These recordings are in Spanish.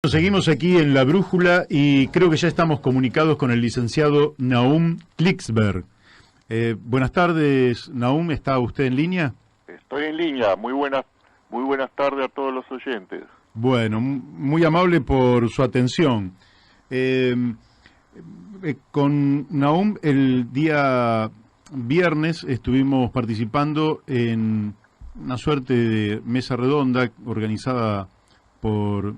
Seguimos aquí en La Brújula y creo que ya estamos comunicados con el licenciado Nahum Klicksberg. Buenas tardes, Nahum, ¿está usted en línea? Estoy en línea, muy buenas tardes a todos los oyentes. Bueno, muy amable por su atención. Con Nahum el día viernes estuvimos participando en una suerte de mesa redonda organizada por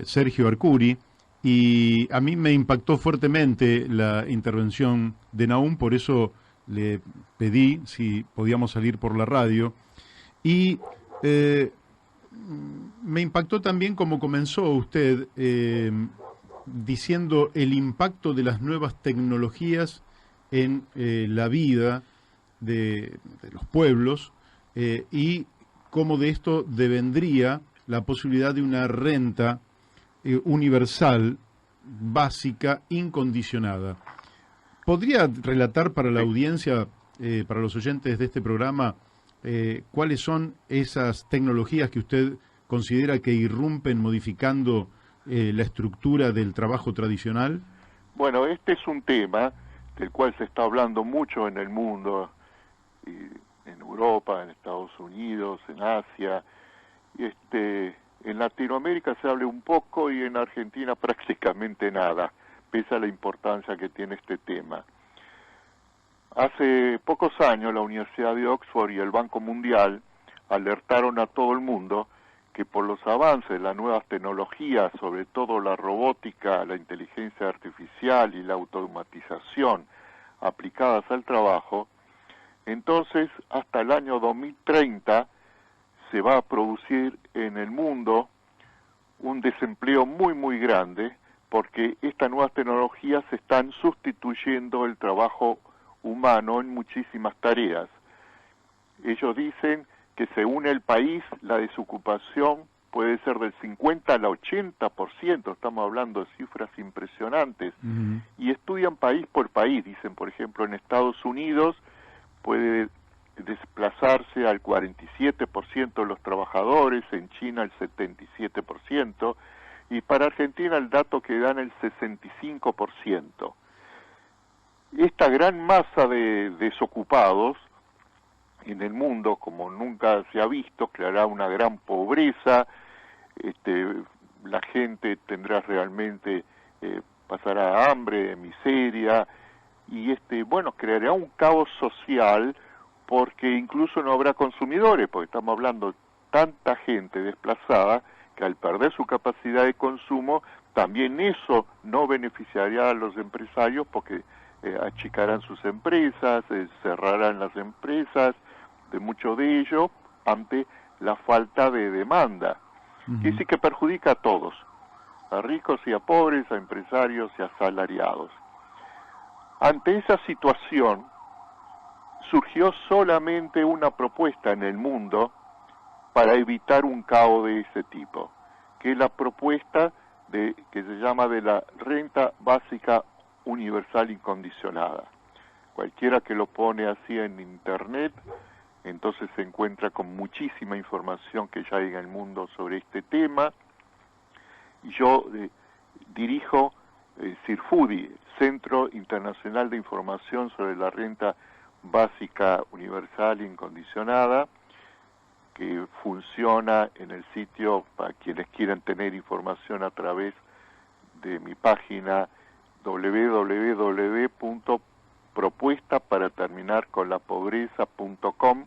Sergio Arcuri, y a mí me impactó fuertemente la intervención de Nahum, por eso le pedí si podíamos salir por la radio, y me impactó también como comenzó usted diciendo el impacto de las nuevas tecnologías en la vida de los pueblos, y cómo de esto devendría la posibilidad de una renta universal, básica, incondicionada. ¿Podría relatar para la audiencia, para los oyentes de este programa, cuáles son esas tecnologías que usted considera que irrumpen modificando la estructura del trabajo tradicional? Bueno, este es un tema del cual se está hablando mucho en el mundo, en Europa, en Estados Unidos, en Asia, y en Latinoamérica se habla un poco y en Argentina prácticamente nada, pese a la importancia que tiene este tema. Hace pocos años la Universidad de Oxford y el Banco Mundial alertaron a todo el mundo que por los avances de las nuevas tecnologías, sobre todo la robótica, la inteligencia artificial y la automatización aplicadas al trabajo, entonces hasta el año 2030 se va a producir en el mundo un desempleo muy grande, porque estas nuevas tecnologías están sustituyendo el trabajo humano en muchísimas tareas. Ellos dicen que según el país la desocupación puede ser del 50 al 80%, estamos hablando de cifras impresionantes, y estudian país por país. Dicen, por ejemplo, en Estados Unidos puede desplazarse al 47% de los trabajadores, en China el 77%, y para Argentina el dato que dan el 65%. Esta gran masa de desocupados en el mundo, como nunca se ha visto, creará una gran pobreza, la gente tendrá realmente, pasará hambre, miseria, y creará un caos social, porque incluso no habrá consumidores, porque estamos hablando de tanta gente desplazada que al perder su capacidad de consumo, también eso no beneficiaría a los empresarios, porque achicarán sus empresas, cerrarán las empresas de muchos de ellos ante la falta de demanda, que sí que perjudica a todos, a ricos y a pobres, a empresarios y a asalariados. Ante esa situación surgió solamente una propuesta en el mundo para evitar un caos de ese tipo, que es la propuesta que se llama de la renta básica universal incondicionada. Cualquiera que lo pone así en internet, entonces se encuentra con muchísima información que ya hay en el mundo sobre este tema. Y yo dirijo CIRFUDI, Centro Internacional de Información sobre la Renta Básica Universal Incondicionada, que funciona en el sitio para quienes quieran tener información a través de mi página www.propuestaparaterminarconlapobreza.com,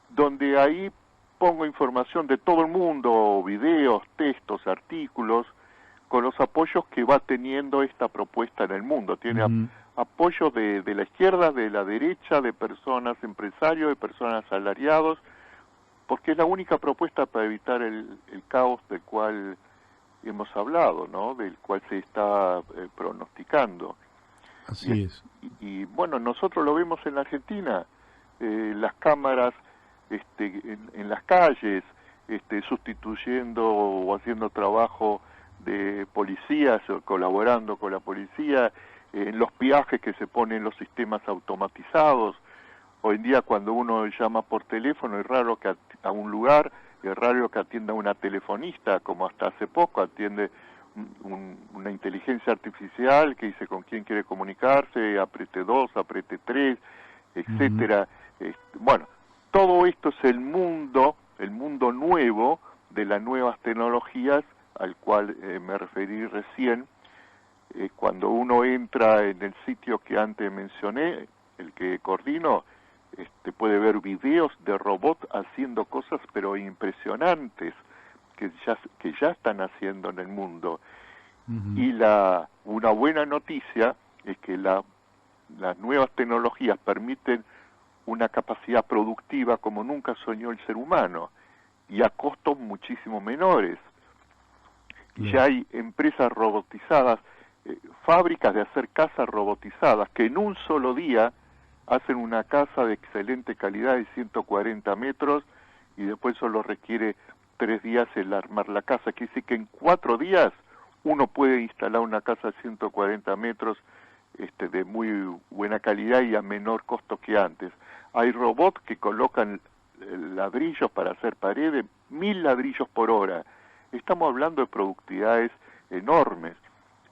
donde ahí pongo información de todo el mundo, videos, textos, artículos, con los apoyos que va teniendo esta propuesta en el mundo. Tiene apoyo de la izquierda, de la derecha, de personas empresarios, de personas asalariados, porque es la única propuesta para evitar el caos del cual hemos hablado, ¿no? Del cual se está pronosticando. Así es. Y bueno, nosotros lo vemos en la Argentina, las cámaras en las calles, sustituyendo o haciendo trabajo de policías, colaborando con la policía, en los peajes que se ponen los sistemas automatizados. Hoy en día cuando uno llama por teléfono es raro que a un lugar, es raro que atienda una telefonista, como hasta hace poco atiende inteligencia artificial que dice con quién quiere comunicarse, apriete 2, apriete 3, etcétera. Bueno, todo esto es el mundo nuevo de las nuevas tecnologías al cual me referí recién. Cuando uno entra en el sitio que antes mencioné, el que coordino, puede ver videos de robots haciendo cosas pero impresionantes que ya están haciendo en el mundo. Y una buena noticia es que las nuevas tecnologías permiten una capacidad productiva como nunca soñó el ser humano y a costos muchísimo menores. Ya hay empresas robotizadas, fábricas de hacer casas robotizadas que en un solo día hacen una casa de excelente calidad de 140 metros y después solo requiere 3 días el armar la casa. Quiere decir que en 4 días uno puede instalar una casa de 140 metros de muy buena calidad y a menor costo que antes. Hay robots que colocan ladrillos para hacer paredes, 1000 ladrillos por hora. Estamos hablando de productividades enormes.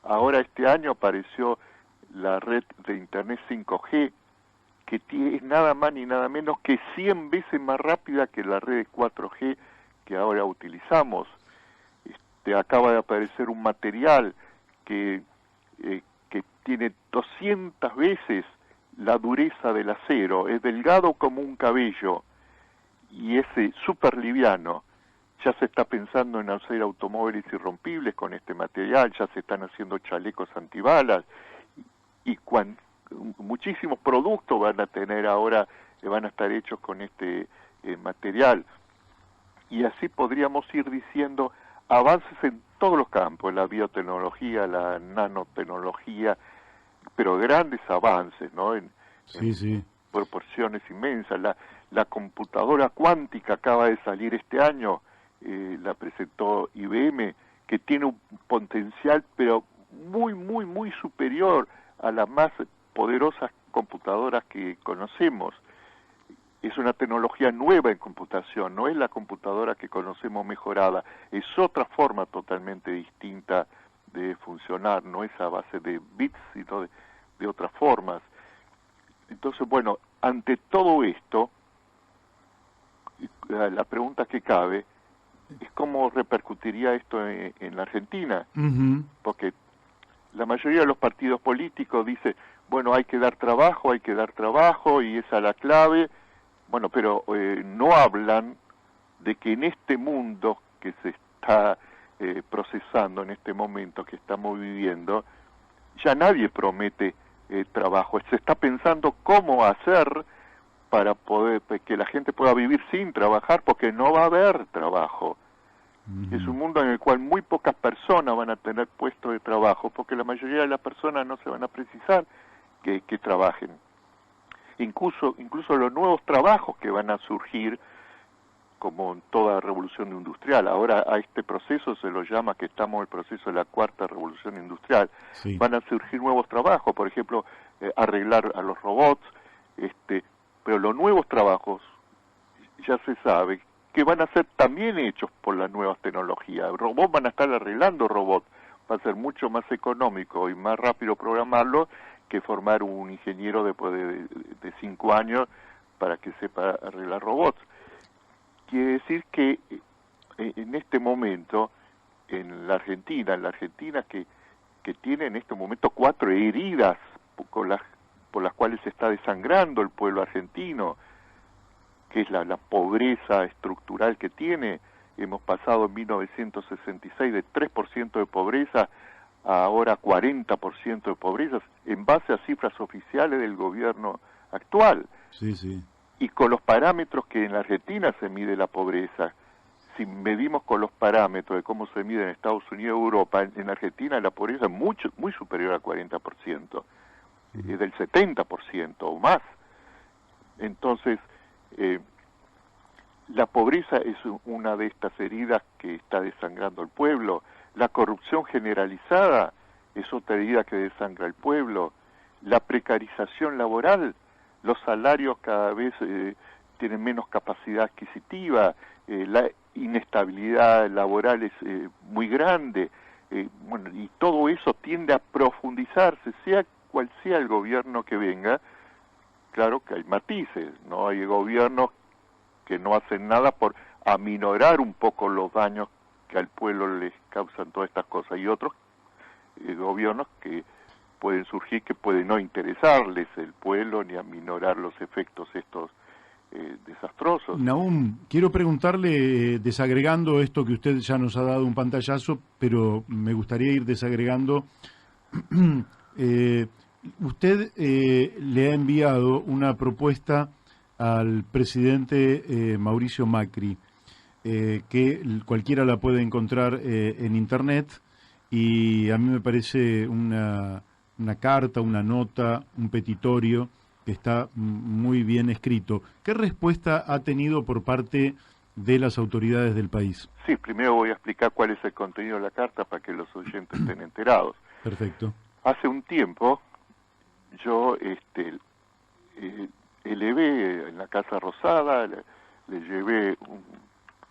Ahora este año apareció la red de Internet 5G, que es nada más ni nada menos que 100 veces más rápida que la red 4G que ahora utilizamos. Acaba de aparecer un material que tiene 200 veces la dureza del acero, es delgado como un cabello y es súper liviano. Ya se está pensando en hacer automóviles irrompibles con este material, ya se están haciendo chalecos antibalas y muchísimos productos van a tener ahora, van a estar hechos con este material. Y así podríamos ir diciendo avances en todos los campos, la biotecnología, la nanotecnología, pero grandes avances, ¿no? En proporciones inmensas. La computadora cuántica acaba de salir este año, la presentó IBM, que tiene un potencial, pero muy, muy, muy superior a las más poderosas computadoras que conocemos. Es una tecnología nueva en computación, no es la computadora que conocemos mejorada, es otra forma totalmente distinta de funcionar, no es a base de bits, sino de otras formas. Entonces, bueno, ante todo esto, la pregunta que cabe es cómo repercutiría esto en la Argentina, porque la mayoría de los partidos políticos dice, bueno, hay que dar trabajo, y esa es la clave. Bueno, pero no hablan de que en este mundo que se está procesando en este momento que estamos viviendo, ya nadie promete trabajo. Se está pensando cómo hacer para poder que la gente pueda vivir sin trabajar, porque no va a haber trabajo. Es un mundo en el cual muy pocas personas van a tener puestos de trabajo, porque la mayoría de las personas no se van a precisar que trabajen. Incluso los nuevos trabajos que van a surgir, como en toda revolución industrial, ahora a este proceso se lo llama que estamos en el proceso de la cuarta revolución industrial, van a surgir nuevos trabajos, por ejemplo, arreglar a los robots, pero los nuevos trabajos ya se sabe que van a ser también hechos por las nuevas tecnologías. Robots van a estar arreglando robots, va a ser mucho más económico y más rápido programarlo que formar un ingeniero después de 5 años para que sepa arreglar robots. Quiere decir que en este momento, en la Argentina que tiene en este momento 4 heridas por las cuales se está desangrando el pueblo argentino, que es la pobreza estructural que tiene. Hemos pasado en 1966 de 3% de pobreza a ahora 40% de pobreza, en base a cifras oficiales del gobierno actual. Y con los parámetros que en la Argentina se mide la pobreza, si medimos con los parámetros de cómo se mide en Estados Unidos y Europa, en Argentina la pobreza es muy superior al 40%, es del 70% o más. Entonces, la pobreza es una de estas heridas que está desangrando al pueblo. La corrupción generalizada es otra herida que desangra al pueblo. La precarización laboral, los salarios cada vez tienen menos capacidad adquisitiva, la inestabilidad laboral es muy grande. bueno, y todo eso tiende a profundizarse, sea cual sea el gobierno que venga. Claro que hay matices, ¿no? Hay gobiernos que no hacen nada por aminorar un poco los daños que al pueblo les causan todas estas cosas, y otros gobiernos que pueden surgir que puede no interesarles el pueblo ni aminorar los efectos estos desastrosos. Nahum, quiero preguntarle, desagregando esto que usted ya nos ha dado un pantallazo, pero me gustaría ir desagregando. Usted le ha enviado una propuesta al presidente Mauricio Macri, que cualquiera la puede encontrar en Internet, y a mí me parece una carta, una nota, un petitorio que está muy bien escrito. ¿Qué respuesta ha tenido por parte de las autoridades del país? Sí, primero voy a explicar cuál es el contenido de la carta para que los oyentes estén enterados. Perfecto. Hace un tiempo yo elevé en la Casa Rosada, le llevé un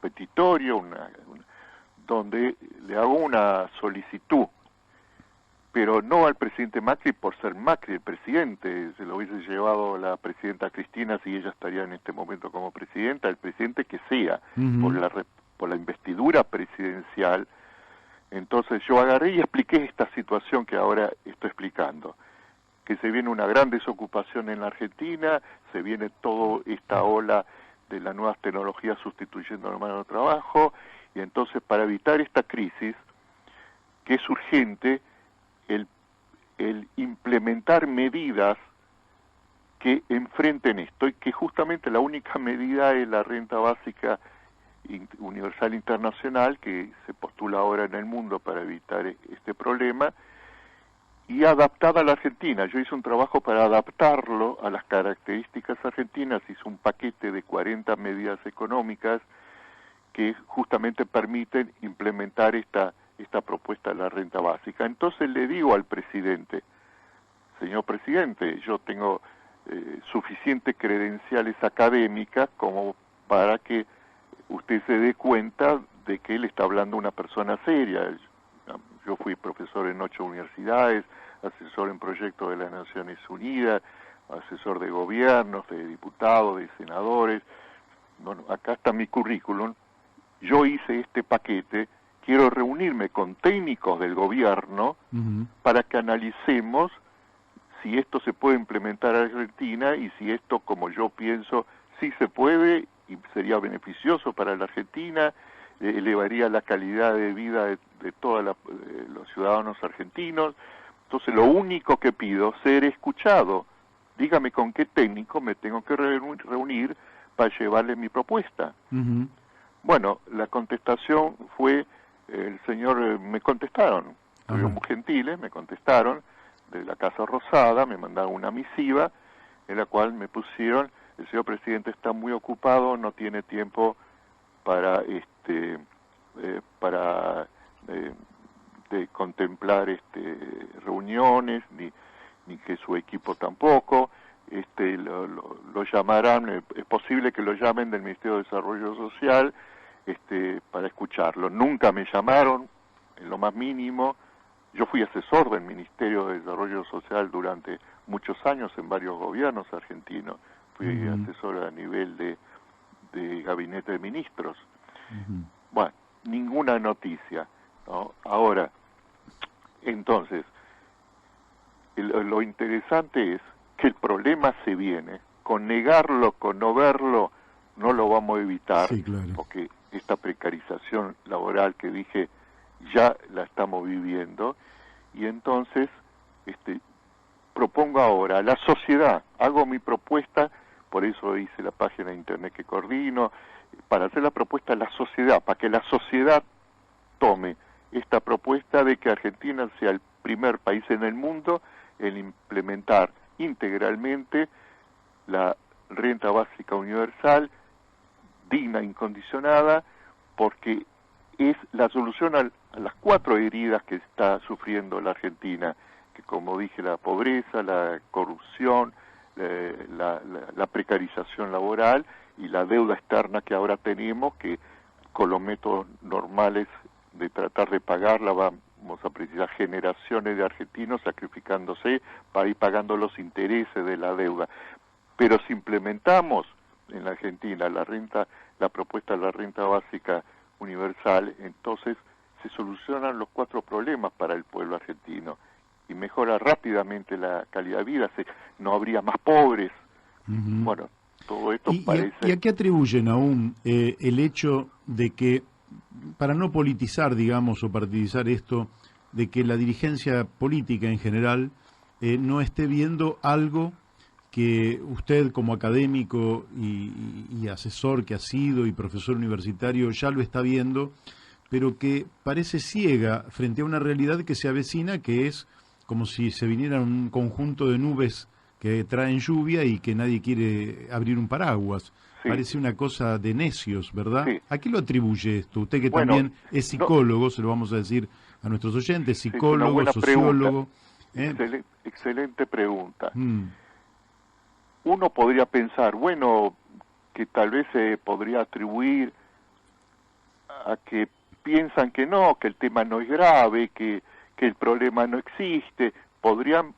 petitorio, donde le hago una solicitud, pero no al presidente Macri por ser Macri el presidente, se lo hubiese llevado la presidenta Cristina si ella estaría en este momento como presidenta, el presidente que sea, por la investidura presidencial. Entonces yo agarré y expliqué esta situación que ahora estoy explicando, que se viene una gran desocupación en la Argentina, se viene toda esta ola de las nuevas tecnologías sustituyendo la mano de trabajo, y entonces para evitar esta crisis, que es urgente el implementar medidas que enfrenten esto, y que justamente la única medida es la renta básica universal internacional, que se postula ahora en el mundo para evitar este problema, y adaptada a la Argentina. Yo hice un trabajo para adaptarlo a las características argentinas, hice un paquete de 40 medidas económicas que justamente permiten implementar esta propuesta de la renta básica. Entonces le digo al presidente, señor presidente, yo tengo suficientes credenciales académicas como para que usted se dé cuenta de que él está hablando una persona seria. Yo fui profesor en 8 universidades, asesor en proyectos de las Naciones Unidas, asesor de gobiernos, de diputados, de senadores. Bueno, acá está mi currículum. Yo hice este paquete, quiero reunirme con técnicos del gobierno para que analicemos si esto se puede implementar en Argentina y si esto, como yo pienso, sí se puede y sería beneficioso para la Argentina, elevaría la calidad de vida de todos los ciudadanos argentinos. Entonces lo único que pido es ser escuchado. Dígame con qué técnico me tengo que reunir para llevarle mi propuesta. Bueno, la contestación fue, me contestaron, fueron muy gentiles, me contestaron de la Casa Rosada, me mandaron una misiva en la cual me pusieron, el señor presidente está muy ocupado, no tiene tiempo para de contemplar reuniones, ni que su equipo tampoco. Lo llamarán, es posible que lo llamen del Ministerio de Desarrollo Social para escucharlo. Nunca me llamaron, en lo más mínimo. Yo fui asesor del Ministerio de Desarrollo Social durante muchos años en varios gobiernos argentinos. Fui asesor a nivel de gabinete de ministros. Bueno, ninguna noticia, ¿no? Ahora, entonces, lo interesante es que el problema se viene. Con negarlo, con no verlo, no lo vamos a evitar, sí, claro, porque esta precarización laboral que dije ya la estamos viviendo, y entonces propongo ahora a la sociedad, hago mi propuesta, por eso hice la página de internet que coordino, para hacer la propuesta a la sociedad, para que la sociedad tome esta propuesta de que Argentina sea el primer país en el mundo en implementar integralmente la renta básica universal, digna, incondicionada, porque es la solución a las 4 heridas que está sufriendo la Argentina, que como dije, la pobreza, la corrupción, la precarización laboral y la deuda externa que ahora tenemos, que con los métodos normales de tratar de pagarla va vamos a precisar generaciones de argentinos sacrificándose para ir pagando los intereses de la deuda. Pero si implementamos en la Argentina la propuesta de la renta básica universal, entonces se solucionan los 4 problemas para el pueblo argentino y mejora rápidamente la calidad de vida, no habría más pobres. Bueno, todo esto parece... ¿Y a qué atribuyen aún el hecho de que, para no politizar, digamos, o partidizar esto, de que la dirigencia política en general no esté viendo algo que usted como académico y asesor que ha sido y profesor universitario ya lo está viendo, pero que parece ciega frente a una realidad que se avecina, que es como si se viniera un conjunto de nubes que traen lluvia y que nadie quiere abrir un paraguas? Sí. Parece una cosa de necios, ¿verdad? Sí. ¿A qué lo atribuye esto? Usted que también es psicólogo, se lo vamos a decir a nuestros oyentes, psicólogo, sociólogo. Excelente pregunta. Uno podría pensar, bueno, que tal vez se podría atribuir a que piensan que no, que el tema no es grave, que el problema no existe. Podrían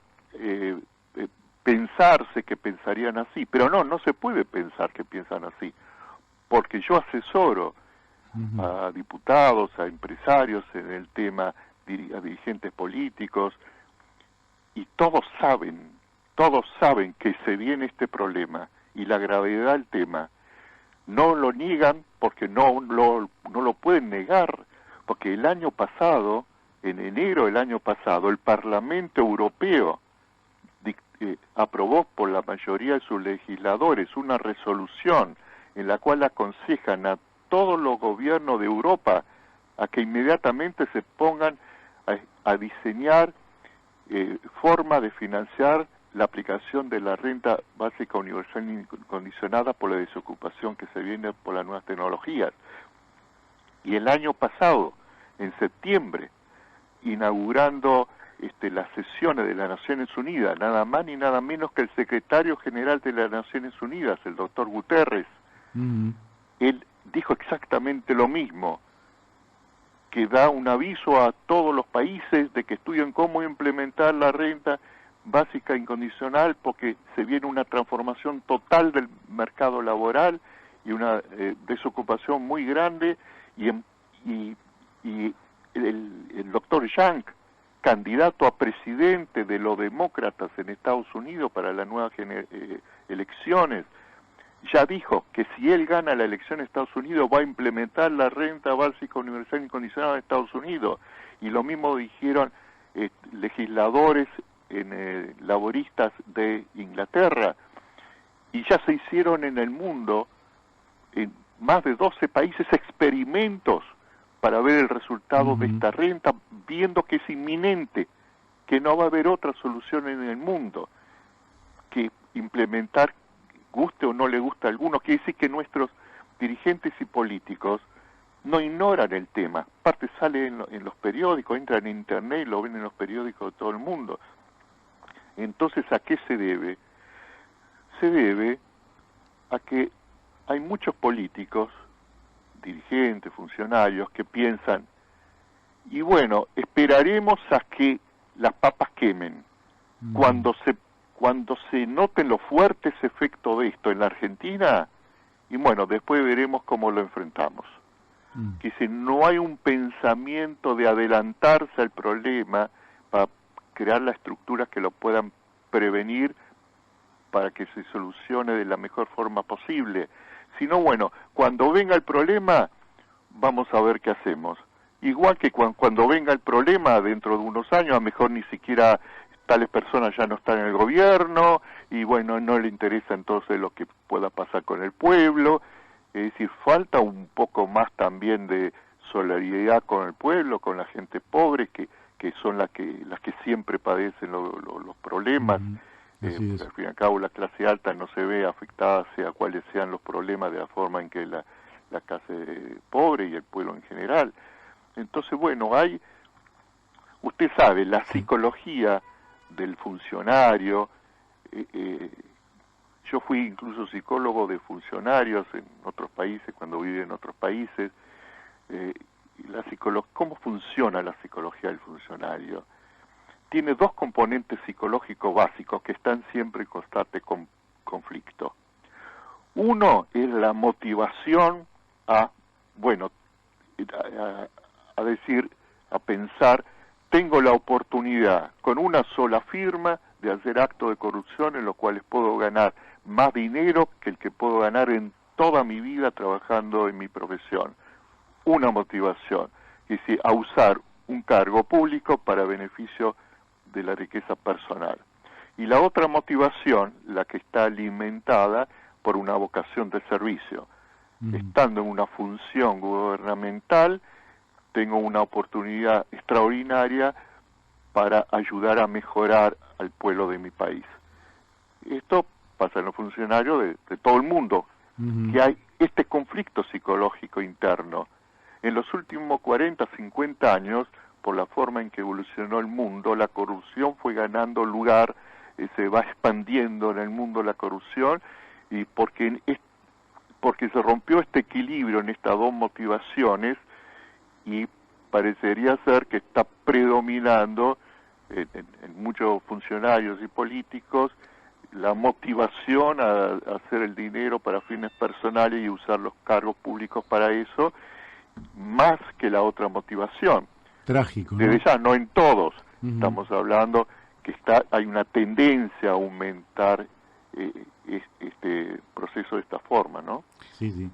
pensarse que pensarían así, pero no se puede pensar que piensan así, porque yo asesoro a diputados, a empresarios en el tema, a dirigentes políticos, y todos saben que se viene este problema y la gravedad del tema. No lo niegan porque no lo pueden negar, porque el año pasado, en enero del año pasado, el Parlamento Europeo aprobó por la mayoría de sus legisladores una resolución en la cual aconsejan a todos los gobiernos de Europa a que inmediatamente se pongan a diseñar forma de financiar la aplicación de la renta básica universal incondicionada por la desocupación que se viene por las nuevas tecnologías. Y el año pasado, en septiembre, inaugurando las sesiones de las Naciones Unidas, nada más ni nada menos que el secretario general de las Naciones Unidas, el doctor Guterres, él dijo exactamente lo mismo, que da un aviso a todos los países de que estudien cómo implementar la renta básica incondicional, porque se viene una transformación total del mercado laboral y una desocupación muy grande, y el doctor Yang, candidato a presidente de los demócratas en Estados Unidos para las nuevas elecciones, ya dijo que si él gana la elección en Estados Unidos va a implementar la renta básica universal incondicional en Estados Unidos. Y lo mismo dijeron legisladores laboristas de Inglaterra. Y ya se hicieron en el mundo, en más de 12 países, experimentos para ver el resultado de esta renta, viendo que es inminente, que no va a haber otra solución en el mundo que implementar, guste o no le guste a algunos. Quiere decir que nuestros dirigentes y políticos no ignoran el tema. Aparte sale en los periódicos, entran en internet y lo ven en los periódicos de todo el mundo. Entonces, ¿a qué se debe? Se debe a que hay muchos políticos, dirigentes, funcionarios, que piensan, y bueno, esperaremos a que las papas quemen. Cuando se noten los fuertes efectos de esto en la Argentina, y bueno, después veremos cómo lo enfrentamos. Que si no hay un pensamiento de adelantarse al problema para crear las estructuras que lo puedan prevenir para que se solucione de la mejor forma posible. Si no, bueno, cuando venga el problema, vamos a ver qué hacemos. Igual que cuando venga el problema, dentro de unos años, a lo mejor ni siquiera tales personas ya no están en el gobierno, y bueno, no le interesa entonces lo que pueda pasar con el pueblo. Es decir, falta un poco más también de solidaridad con el pueblo, con la gente pobre, que son las que siempre padecen los problemas. Al fin y al cabo, la clase alta no se ve afectada, sea cuáles sean los problemas, de la forma en que la clase pobre y el pueblo en general. Entonces, bueno, usted sabe, la psicología del funcionario, yo fui incluso psicólogo de funcionarios en otros países, cuando viví en otros países, cómo funciona la psicología del funcionario. Tiene dos componentes psicológicos básicos que están siempre en constante conflicto. Uno es la motivación a pensar, tengo la oportunidad con una sola firma de hacer actos de corrupción en los cuales puedo ganar más dinero que el que puedo ganar en toda mi vida trabajando en mi profesión. Una motivación, es decir, a usar un cargo público para beneficio de la riqueza personal. Y la otra motivación, la que está alimentada por una vocación de servicio. Estando en una función gubernamental, tengo una oportunidad extraordinaria para ayudar a mejorar al pueblo de mi país. Esto pasa en los funcionarios de todo el mundo, que hay este conflicto psicológico interno. En los últimos 40, 50 años, por la forma en que evolucionó el mundo, la corrupción fue ganando lugar, se va expandiendo en el mundo la corrupción, y porque se rompió este equilibrio en estas dos motivaciones, y parecería ser que está predominando en muchos funcionarios y políticos la motivación a hacer el dinero para fines personales y usar los cargos públicos para eso, más que la otra motivación. Trágico, ¿no? Desde ya, no en todos. Estamos hablando que hay una tendencia a aumentar este proceso de esta forma, ¿no? Sí, sí.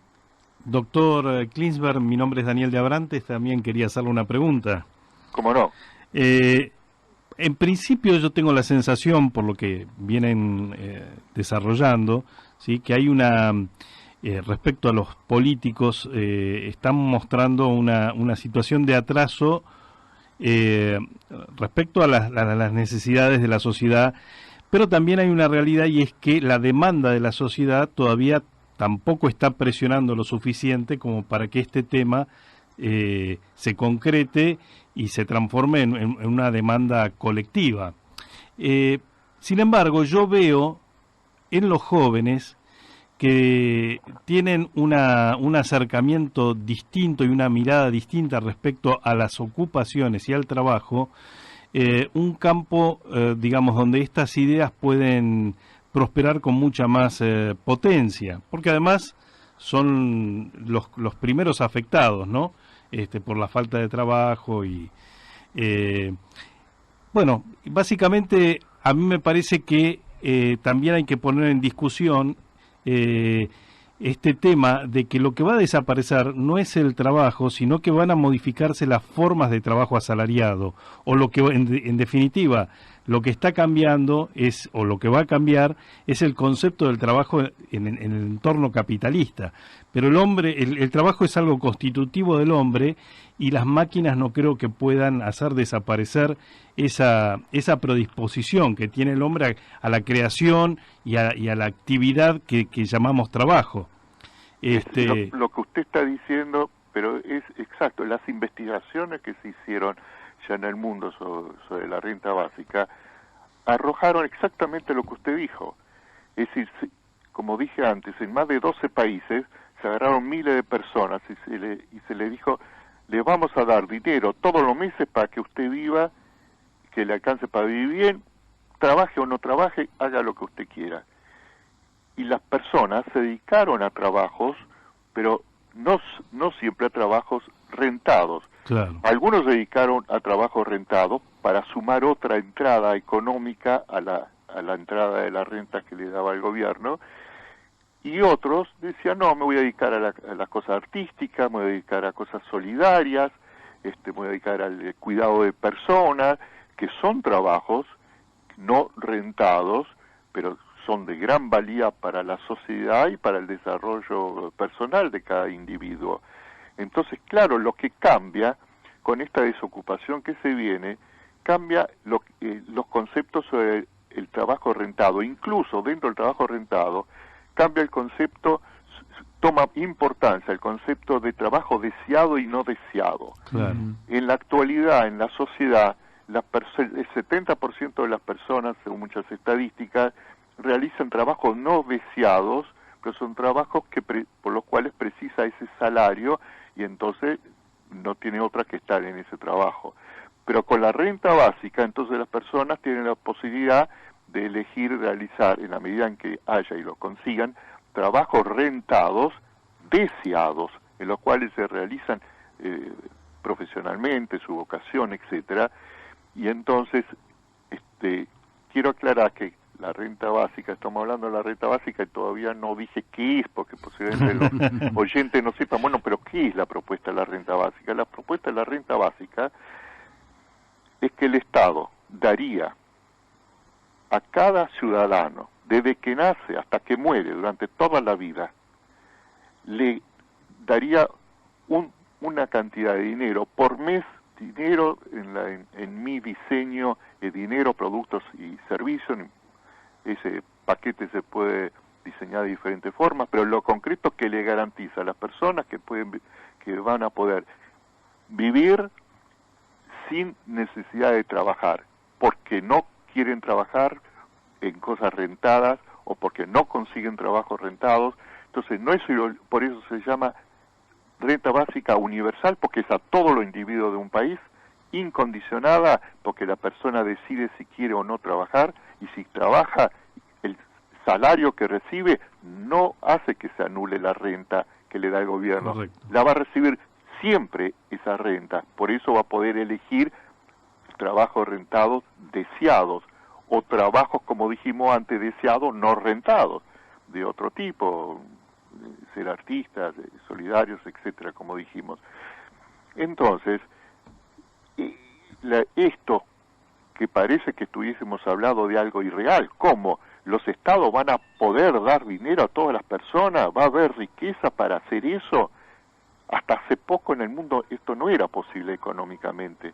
Doctor Klinsberg, mi nombre es Daniel de Abrantes, también quería hacerle una pregunta. ¿Cómo no? En principio yo tengo la sensación, por lo que vienen desarrollando, ¿sí?, que hay una... respecto a los políticos, están mostrando una situación de atraso respecto a las necesidades de la sociedad, pero también hay una realidad, y es que la demanda de la sociedad todavía tampoco está presionando lo suficiente como para que este tema se concrete y se transforme en una demanda colectiva. Sin embargo, yo veo en los jóvenes que tienen un acercamiento distinto y una mirada distinta respecto a las ocupaciones y al trabajo, un campo, digamos, donde estas ideas pueden prosperar con mucha más potencia, porque además son los primeros afectados, ¿no? Por la falta de trabajo y... bueno, básicamente a mí me parece que también hay que poner en discusión este tema de que lo que va a desaparecer no es el trabajo, sino que van a modificarse las formas de trabajo asalariado, o lo que en definitiva lo que está cambiando es, o lo que va a cambiar es el concepto del trabajo en el entorno capitalista. Pero el trabajo es algo constitutivo del hombre, y las máquinas no creo que puedan hacer desaparecer esa predisposición que tiene el hombre a la creación y a la actividad que llamamos trabajo. Lo que usted está diciendo, pero es exacto. Las investigaciones que se hicieron ya en el mundo sobre la renta básica arrojaron exactamente lo que usted dijo. Es decir, como dije antes, en más de 12 países se agarraron miles de personas y se le dijo: le vamos a dar dinero todos los meses para que usted viva, que le alcance para vivir bien, trabaje o no trabaje, haga lo que usted quiera. Y las personas se dedicaron a trabajos, pero no siempre a trabajos rentados. Claro. Algunos se dedicaron a trabajos rentados para sumar otra entrada económica a la entrada de la renta que le daba el gobierno, y otros decían: no, me voy a dedicar a las cosas artísticas, me voy a dedicar a cosas solidarias, me voy a dedicar al cuidado de personas, que son trabajos no rentados, pero son de gran valía para la sociedad y para el desarrollo personal de cada individuo. Entonces, claro, lo que cambia con esta desocupación que se viene, cambia los conceptos sobre el trabajo rentado. Incluso dentro del trabajo rentado, cambia el concepto, toma importancia el concepto de trabajo deseado y no deseado. Claro. En la actualidad, en la sociedad, el 70% de las personas, según muchas estadísticas, realizan trabajos no deseados, pero son trabajos por los cuales precisa ese salario, y entonces no tiene otra que estar en ese trabajo. Pero con la renta básica, entonces las personas tienen la posibilidad de elegir realizar, en la medida en que haya y lo consigan, trabajos rentados, deseados, en los cuales se realizan profesionalmente, su vocación, etcétera. Y entonces, quiero aclarar que la renta básica, estamos hablando de la renta básica y todavía no dije qué es, porque posiblemente los oyentes no sepan, bueno, pero ¿qué es la propuesta de la renta básica? La propuesta de la renta básica es que el Estado daría a cada ciudadano, desde que nace hasta que muere, durante toda la vida, le daría una cantidad de dinero por mes, dinero en mi diseño, dinero, productos y servicios. Ese paquete se puede diseñar de diferentes formas, pero lo concreto que le garantiza a las personas que van a poder vivir sin necesidad de trabajar, porque no quieren trabajar en cosas rentadas o porque no consiguen trabajos rentados. Entonces, por eso se llama renta básica universal, porque es a todos los individuos de un país, incondicionada, porque la persona decide si quiere o no trabajar, y si trabaja, el salario que recibe no hace que se anule la renta que le da el gobierno. Correcto. La va a recibir siempre esa renta, por eso va a poder elegir trabajos rentados deseados, o trabajos, como dijimos antes, deseados no rentados, de otro tipo, ser artistas, solidarios, etcétera, como dijimos. Entonces, esto que parece que estuviésemos hablando de algo irreal, ¿cómo? ¿Los estados van a poder dar dinero a todas las personas? ¿Va a haber riqueza para hacer eso? Hasta hace poco en el mundo esto no era posible económicamente.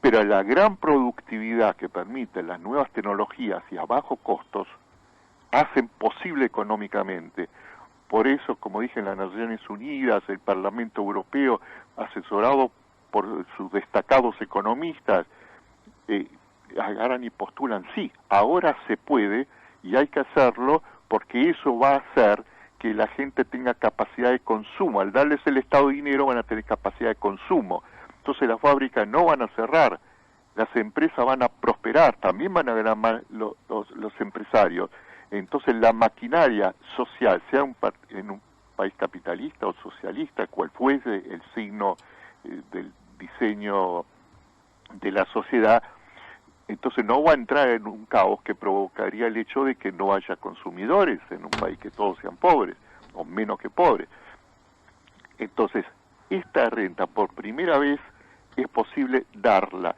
Pero la gran productividad que permiten las nuevas tecnologías y a bajos costos hacen posible económicamente. Por eso, como dije, en las Naciones Unidas, el Parlamento Europeo, asesorado por sus destacados economistas, agarran y postulan, sí, ahora se puede y hay que hacerlo porque eso va a hacer que la gente tenga capacidad de consumo. Al darles el Estado dinero van a tener capacidad de consumo. Entonces las fábricas no van a cerrar, las empresas van a prosperar, también van a ganar más los empresarios. Entonces la maquinaria social, sea en un país capitalista o socialista, cual fuese el signo del diseño de la sociedad, entonces no va a entrar en un caos que provocaría el hecho de que no haya consumidores en un país, que todos sean pobres, o menos que pobres. Entonces, esta renta por primera vez es posible darla.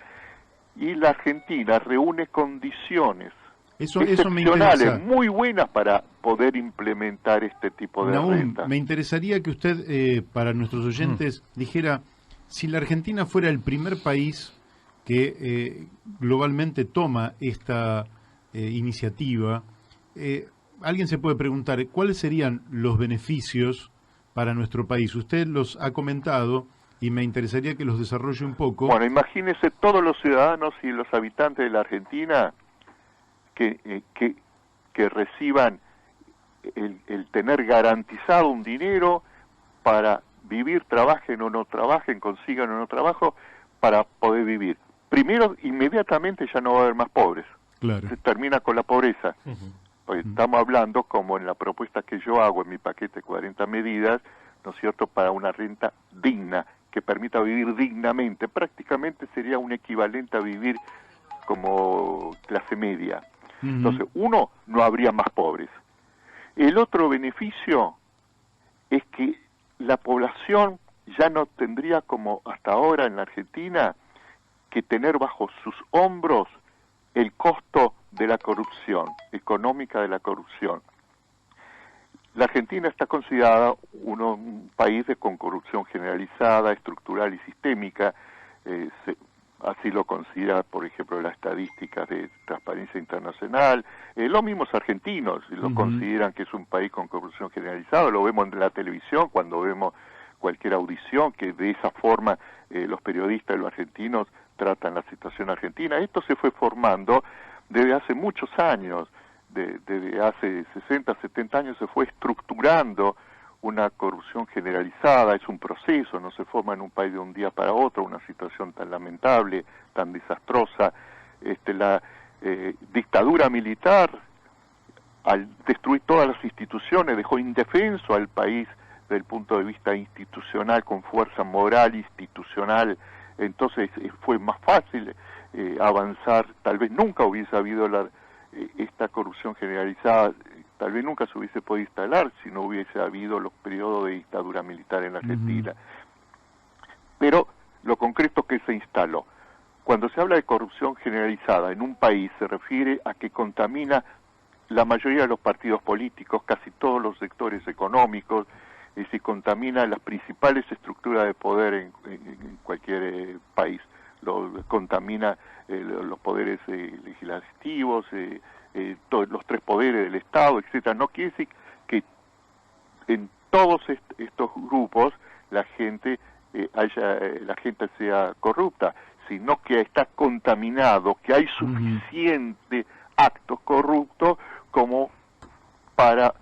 Y la Argentina reúne condiciones excepcionales, muy buenas para poder implementar este tipo de renta. Me interesaría que usted, para nuestros oyentes, dijera, si la Argentina fuera el primer país que globalmente toma esta iniciativa, alguien se puede preguntar, ¿cuáles serían los beneficios para nuestro país? Usted los ha comentado y me interesaría que los desarrolle un poco. Bueno, imagínese todos los ciudadanos y los habitantes de la Argentina que reciban el tener garantizado un dinero para vivir, trabajen o no trabajen, consigan o no trabajo, para poder vivir. Primero, inmediatamente ya no va a haber más pobres. Claro. Se termina con la pobreza. Pues estamos hablando, como en la propuesta que yo hago en mi paquete de 40 medidas, ¿no es cierto?, para una renta digna, que permita vivir dignamente. Prácticamente sería un equivalente a vivir como clase media. Entonces, uno, no habría más pobres. El otro beneficio es que la población ya no tendría, como hasta ahora en la Argentina, que tener bajo sus hombros el costo de la corrupción, económica de la corrupción. La Argentina está considerada un país con corrupción generalizada, estructural y sistémica. Así lo considera, por ejemplo, las estadísticas de Transparencia Internacional. Los mismos argentinos lo consideran que es un país con corrupción generalizada. Lo vemos en la televisión cuando vemos cualquier audición, que de esa forma los periodistas, los argentinos, tratan la situación argentina. Esto se fue formando desde hace muchos años, desde hace 60, 70 años se fue estructurando una corrupción generalizada, es un proceso, no se forma en un país de un día para otro, una situación tan lamentable, tan desastrosa. La dictadura militar, al destruir todas las instituciones, dejó indefenso al país desde el punto de vista institucional, con fuerza moral institucional. Entonces fue más fácil avanzar. Tal vez nunca hubiese habido esta corrupción generalizada, tal vez nunca se hubiese podido instalar si no hubiese habido los periodos de dictadura militar en la Argentina. Pero lo concreto que se instaló. Cuando se habla de corrupción generalizada en un país, se refiere a que contamina la mayoría de los partidos políticos, casi todos los sectores económicos, y se contamina las principales estructuras de poder en cualquier país. Contamina los poderes legislativos, todos los tres poderes del Estado, etcétera. No quiere decir que en todos estos grupos la gente sea corrupta, sino que está contaminado, que hay suficiente actos corruptos como para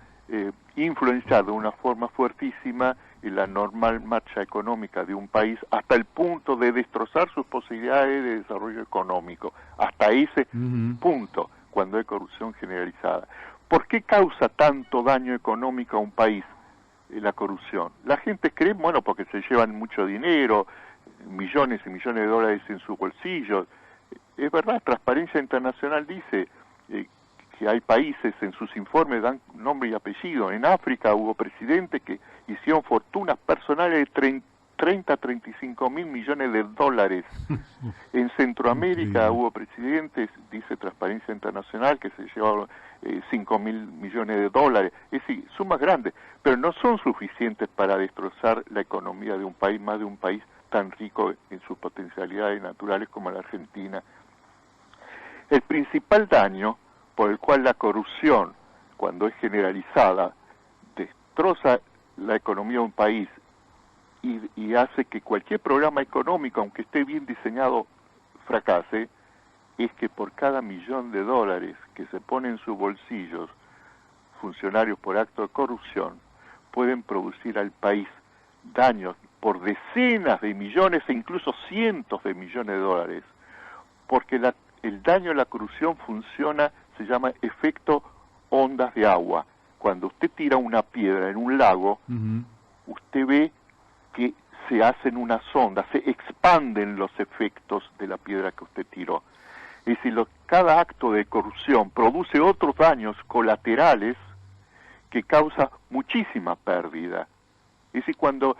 influenciar de una forma fuertísima en la normal marcha económica de un país, hasta el punto de destrozar sus posibilidades de desarrollo económico, hasta ese punto, cuando hay corrupción generalizada. ¿Por qué causa tanto daño económico a un país la corrupción? La gente cree, bueno, porque se llevan mucho dinero, millones y millones de dólares en sus bolsillos. Es verdad, Transparencia Internacional dice que hay países, en sus informes dan nombre y apellido. En África hubo presidentes que hicieron fortunas personales de 30 a 35 mil millones de dólares. En Centroamérica hubo presidentes, dice Transparencia Internacional, que se llevaron 5 mil millones de dólares. Es decir, sumas grandes, pero no son suficientes para destrozar la economía de un país, más de un país tan rico en sus potencialidades naturales como la Argentina. El principal daño por el cual la corrupción, cuando es generalizada, destroza la economía de un país y hace que cualquier programa económico, aunque esté bien diseñado, fracase, es que por cada $1.000.000 que se pone en sus bolsillos funcionarios por acto de corrupción, pueden producir al país daños por decenas de millones e incluso cientos de millones de dólares, porque el daño de la corrupción funciona, se llama efecto ondas de agua. Cuando usted tira una piedra en un lago, usted ve que se hacen unas ondas, se expanden los efectos de la piedra que usted tiró. Es decir, cada acto de corrupción produce otros daños colaterales que causa muchísima pérdida. Es decir, cuando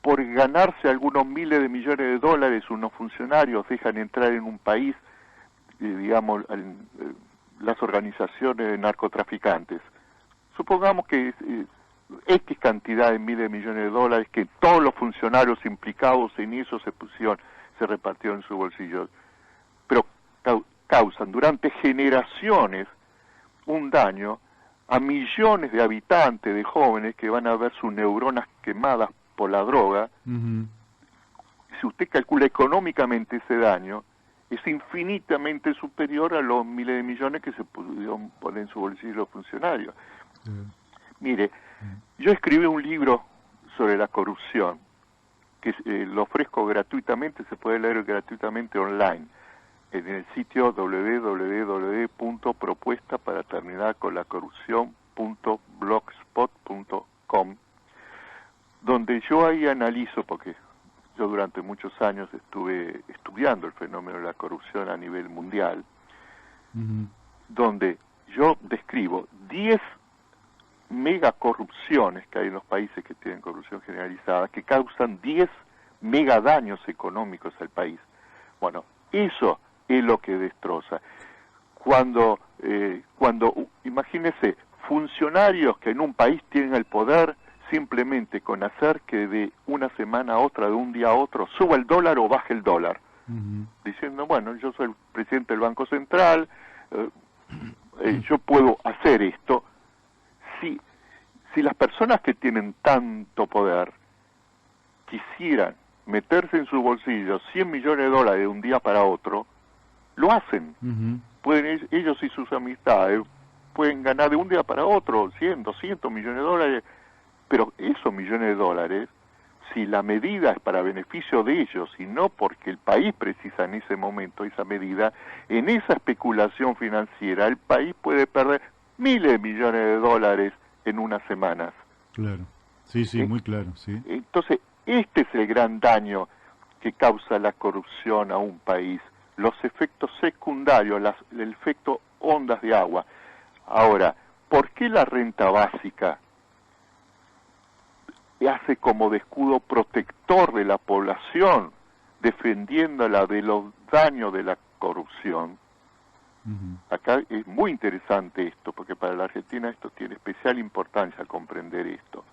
por ganarse algunos miles de millones de dólares unos funcionarios dejan entrar en un país, digamos, las organizaciones de narcotraficantes, supongamos que X cantidad de miles de millones de dólares que todos los funcionarios implicados en eso se repartieron en sus bolsillos, pero causan durante generaciones un daño a millones de habitantes, de jóvenes que van a ver sus neuronas quemadas por la droga. Si usted calcula económicamente ese daño, es infinitamente superior a los miles de millones que se pudieron poner en su bolsillo los funcionarios. Mire, yo escribí un libro sobre la corrupción, que lo ofrezco gratuitamente, se puede leer gratuitamente online, en el sitio www.propuesta-para-terminar-con-la-corrupción.blogspot.com, donde yo ahí analizo, porque yo durante muchos años estuve estudiando el fenómeno de la corrupción a nivel mundial, donde yo describo 10 megacorrupciones que hay en los países que tienen corrupción generalizada, que causan 10 megadaños económicos al país. Bueno, eso es lo que destroza. Cuando imagínese, funcionarios que en un país tienen el poder, simplemente con hacer que de una semana a otra, de un día a otro, suba el dólar o baje el dólar, diciendo, bueno, yo soy el presidente del Banco Central, yo puedo hacer esto. Si las personas que tienen tanto poder quisieran meterse en su bolsillo 100 millones de dólares de un día para otro, lo hacen. Pueden ellos y sus amistades pueden ganar de un día para otro 100, 200 millones de dólares Pero esos millones de dólares, si la medida es para beneficio de ellos y no porque el país precisa en ese momento esa medida, en esa especulación financiera el país puede perder miles de millones de dólares en unas semanas. Claro, sí, sí, muy claro, sí. Entonces, este es el gran daño que causa la corrupción a un país, los efectos secundarios, el efecto ondas de agua. Ahora, ¿por qué la renta básica hace como de escudo protector de la población, defendiéndola de los daños de la corrupción? Acá es muy interesante esto, porque para la Argentina esto tiene especial importancia comprender esto.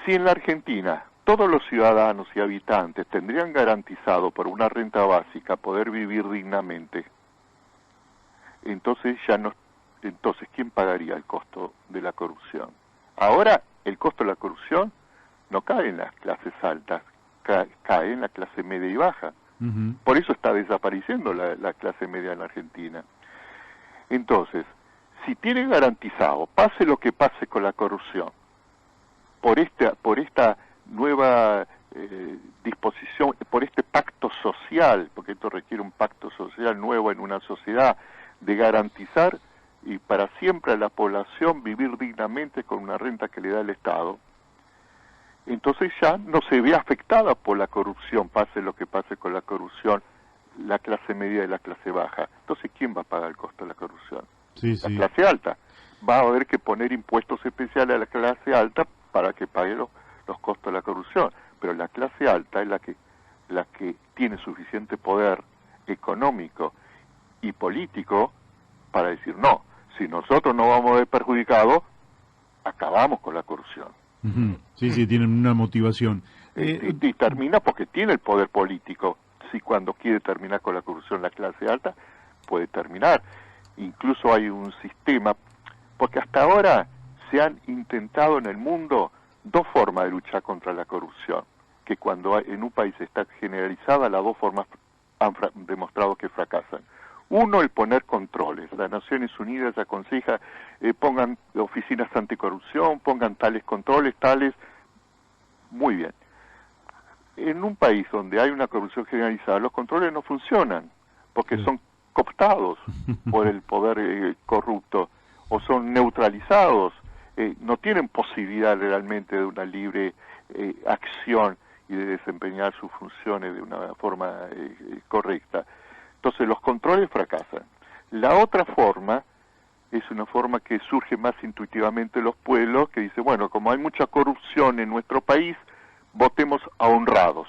Si en la Argentina todos los ciudadanos y habitantes tendrían garantizado por una renta básica poder vivir dignamente, entonces ¿quién pagaría el costo de la corrupción? Ahora el costo de la corrupción no cae en las clases altas, cae en la clase media y baja. Por eso está desapareciendo la clase media en la Argentina. Entonces, si tiene garantizado, pase lo que pase con la corrupción, por esta nueva disposición, por este pacto social, porque esto requiere un pacto social nuevo en una sociedad, de garantizar y para siempre a la población vivir dignamente con una renta que le da el Estado, entonces ya no se ve afectada por la corrupción, pase lo que pase con la corrupción, la clase media y la clase baja. Entonces, ¿quién va a pagar el costo de la corrupción? Sí, la clase alta. Va a haber que poner impuestos especiales a la clase alta para que pague los costos de la corrupción. Pero la clase alta es la que tiene suficiente poder económico y político para decir, no, si nosotros no vamos a ver perjudicados, acabamos con la corrupción. Sí, sí, tienen una motivación. Y termina porque tiene el poder político. Si cuando quiere terminar con la corrupción la clase alta, puede terminar. Incluso hay un sistema, porque hasta ahora se han intentado en el mundo dos formas de luchar contra la corrupción, que cuando en un país está generalizada, las dos formas han demostrado que fracasan. Uno, el poner controles. Las Naciones Unidas aconseja, pongan oficinas anticorrupción, pongan tales controles, tales. Muy bien. En un país donde hay una corrupción generalizada, los controles no funcionan, porque son cooptados por el poder corrupto, o son neutralizados, no tienen posibilidad realmente de una libre acción y de desempeñar sus funciones de una forma correcta. Entonces los controles fracasan. La otra forma es una forma que surge más intuitivamente en los pueblos, que dice, bueno, como hay mucha corrupción en nuestro país, votemos a honrados.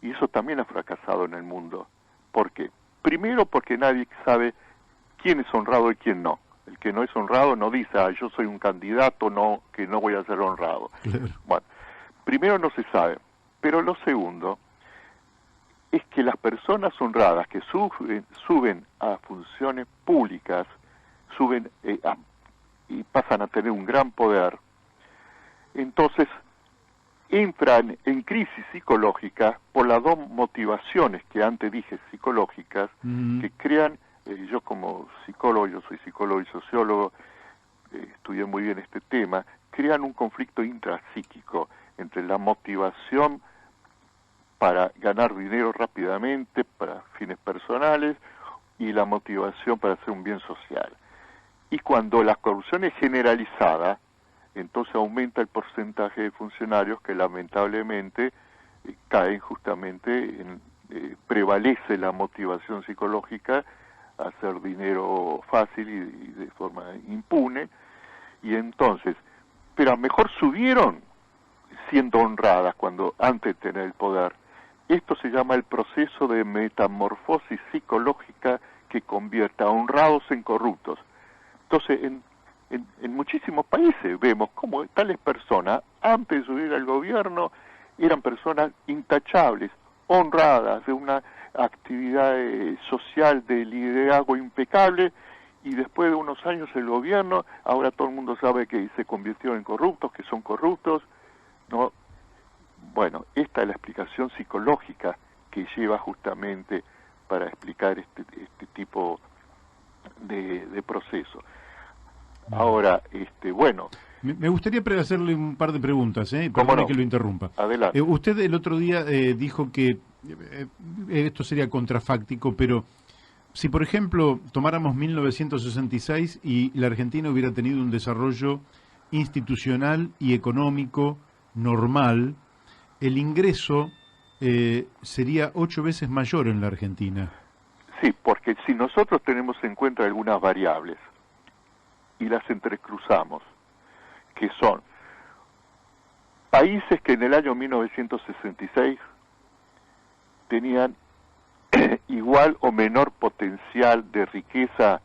Y eso también ha fracasado en el mundo. ¿Por qué? Primero porque nadie sabe quién es honrado y quién no. El que no es honrado no dice, yo soy un candidato, no, que no voy a ser honrado. Claro. Bueno, primero no se sabe. Pero lo segundo es que las personas honradas que suben a funciones públicas, y pasan a tener un gran poder, entonces entran en crisis psicológica por las dos motivaciones que antes dije psicológicas, que crean, yo como psicólogo, yo soy psicólogo y sociólogo, estudié muy bien este tema, crean un conflicto intrapsíquico entre la motivación para ganar dinero rápidamente, para fines personales, y la motivación para hacer un bien social. Y cuando la corrupción es generalizada, entonces aumenta el porcentaje de funcionarios que lamentablemente caen justamente prevalece la motivación psicológica a hacer dinero fácil y de forma impune, y entonces, pero a lo mejor subieron siendo honradas cuando antes de tener el poder. Esto se llama el proceso de metamorfosis psicológica que convierte a honrados en corruptos. Entonces, en muchísimos países vemos cómo tales personas, antes de subir al gobierno, eran personas intachables, honradas, de una actividad social de liderazgo impecable, y después de unos años el gobierno, ahora todo el mundo sabe que se convirtió en corruptos, que son corruptos, ¿no? Bueno, esta es la explicación psicológica que lleva justamente para explicar este tipo de proceso. Ahora, bueno, Me gustaría hacerle un par de preguntas, perdone que lo interrumpa. Adelante. Usted el otro día dijo que esto sería contrafáctico, pero si por ejemplo tomáramos 1966 y la Argentina hubiera tenido un desarrollo institucional y económico normal, el ingreso sería 8 veces mayor en la Argentina. Sí, porque si nosotros tenemos en cuenta algunas variables y las entrecruzamos, que son países que en el año 1966 tenían igual o menor potencial de riqueza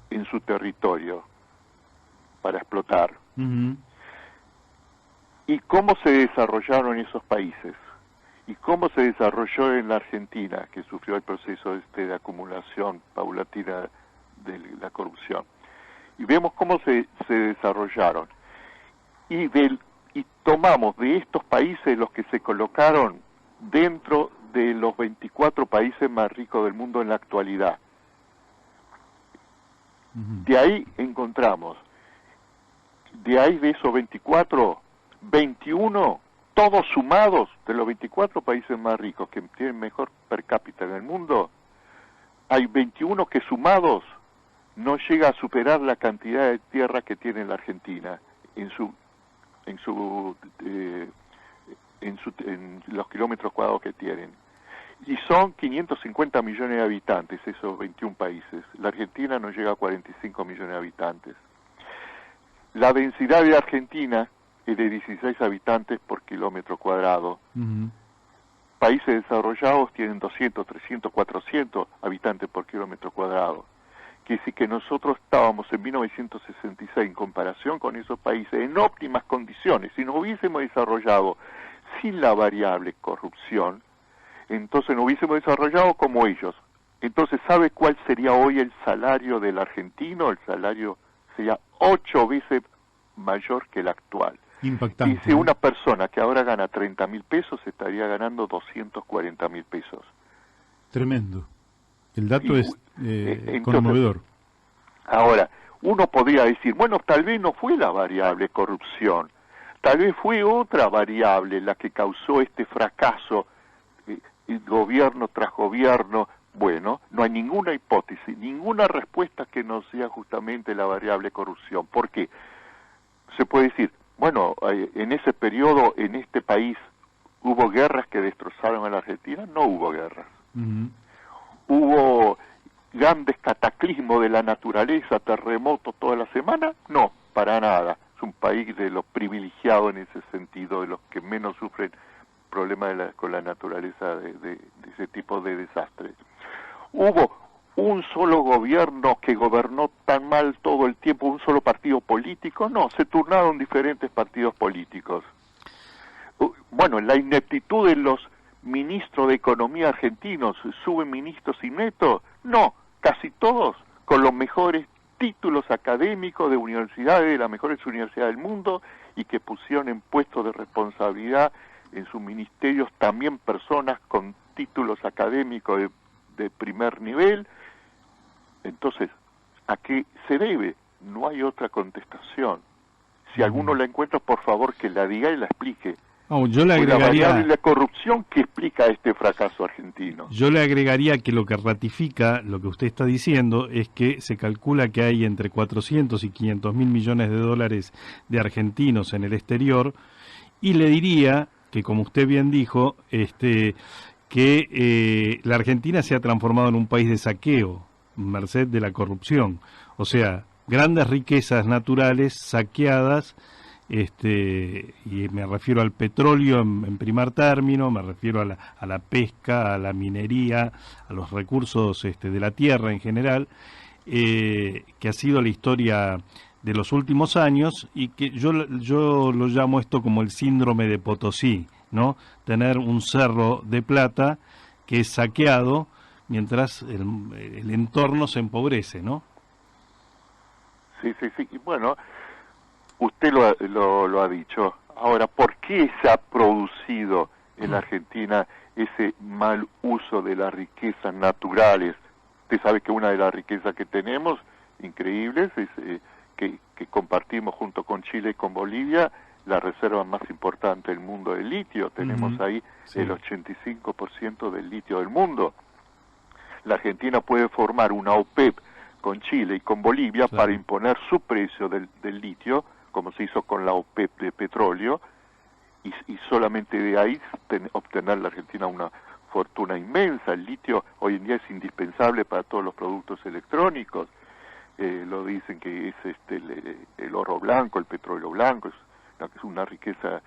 en su territorio para explotar. Uh-huh. ¿Y cómo se desarrollaron esos países? ¿Y cómo se desarrolló en la Argentina, que sufrió el proceso de acumulación paulatina de la corrupción? Y vemos cómo se desarrollaron. Y tomamos de estos países los que se colocaron dentro de los 24 países más ricos del mundo en la actualidad. Uh-huh. De ahí encontramos, de esos 24, 21, todos sumados, de los 24 países más ricos que tienen mejor per cápita en el mundo, hay 21 que sumados no llega a superar la cantidad de tierra que tiene la Argentina en los kilómetros cuadrados que tienen. Y son 550 millones de habitantes esos 21 países. La Argentina no llega a 45 millones de habitantes. La densidad de Argentina es de 16 habitantes por kilómetro cuadrado. Uh-huh. Países desarrollados tienen 200, 300, 400 habitantes por kilómetro cuadrado. Que sí que nosotros estábamos en 1966 en comparación con esos países en óptimas condiciones. Si nos hubiésemos desarrollado sin la variable corrupción, entonces nos hubiésemos desarrollado como ellos. Entonces, ¿sabe cuál sería hoy el salario del argentino? El salario sería 8 veces mayor que el actual. Impactante. Y si una persona que ahora gana 30.000 pesos estaría ganando 240.000 pesos. Tremendo. El dato es entonces, conmovedor. Ahora, uno podría decir, bueno, tal vez no fue la variable corrupción, tal vez fue otra variable la que causó este fracaso, gobierno tras gobierno. Bueno, no hay ninguna hipótesis, ninguna respuesta que no sea justamente la variable corrupción. ¿Por qué? Se puede decir, bueno, en ese periodo, en este país, ¿hubo guerras que destrozaron a la Argentina? No hubo guerras. Uh-huh. ¿Hubo grandes cataclismos de la naturaleza, terremotos toda la semana? No, para nada. Es un país de los privilegiados en ese sentido, de los que menos sufren problemas con la naturaleza de ese tipo de desastres. ¿Hubo un solo gobierno que gobernó tan mal todo el tiempo, un solo partido político? No, se turnaron diferentes partidos políticos. Bueno, la ineptitud de los ministros de Economía argentinos, ¿suben ministros ineptos? No, casi todos con los mejores títulos académicos de universidades, de las mejores universidades del mundo, y que pusieron en puestos de responsabilidad en sus ministerios también personas con títulos académicos de primer nivel. Entonces, ¿a qué se debe? No hay otra contestación. Si alguno la encuentra, por favor, que la diga y la explique. Yo le agregaría... La variable de la corrupción que explica este fracaso argentino. Yo le agregaría que lo que ratifica lo que usted está diciendo es que se calcula que hay entre 400 y 500 mil millones de dólares de argentinos en el exterior, y le diría que, como usted bien dijo, que la Argentina se ha transformado en un país de saqueo, merced de la corrupción. O sea, grandes riquezas naturales saqueadas, y me refiero al petróleo en primer término, me refiero a la pesca, a la minería, a los recursos de la tierra en general, que ha sido la historia de los últimos años, y que yo lo llamo esto como el síndrome de Potosí, ¿no? Tener un cerro de plata que es saqueado mientras el entorno se empobrece, ¿no? Sí. Y bueno, usted lo ha dicho. Ahora, ¿por qué se ha producido en la Argentina ese mal uso de las riquezas naturales? Usted sabe que una de las riquezas que tenemos, increíbles, es que compartimos junto con Chile y con Bolivia la reserva más importante del mundo de litio. Tenemos ahí el 85% del litio del mundo. La Argentina puede formar una OPEP con Chile y con Bolivia para imponer su precio del litio, como se hizo con la OPEP de petróleo, y solamente de ahí obtener la Argentina una fortuna inmensa. El litio hoy en día es indispensable para todos los productos electrónicos. Lo dicen que es el oro blanco, el petróleo blanco, es una riqueza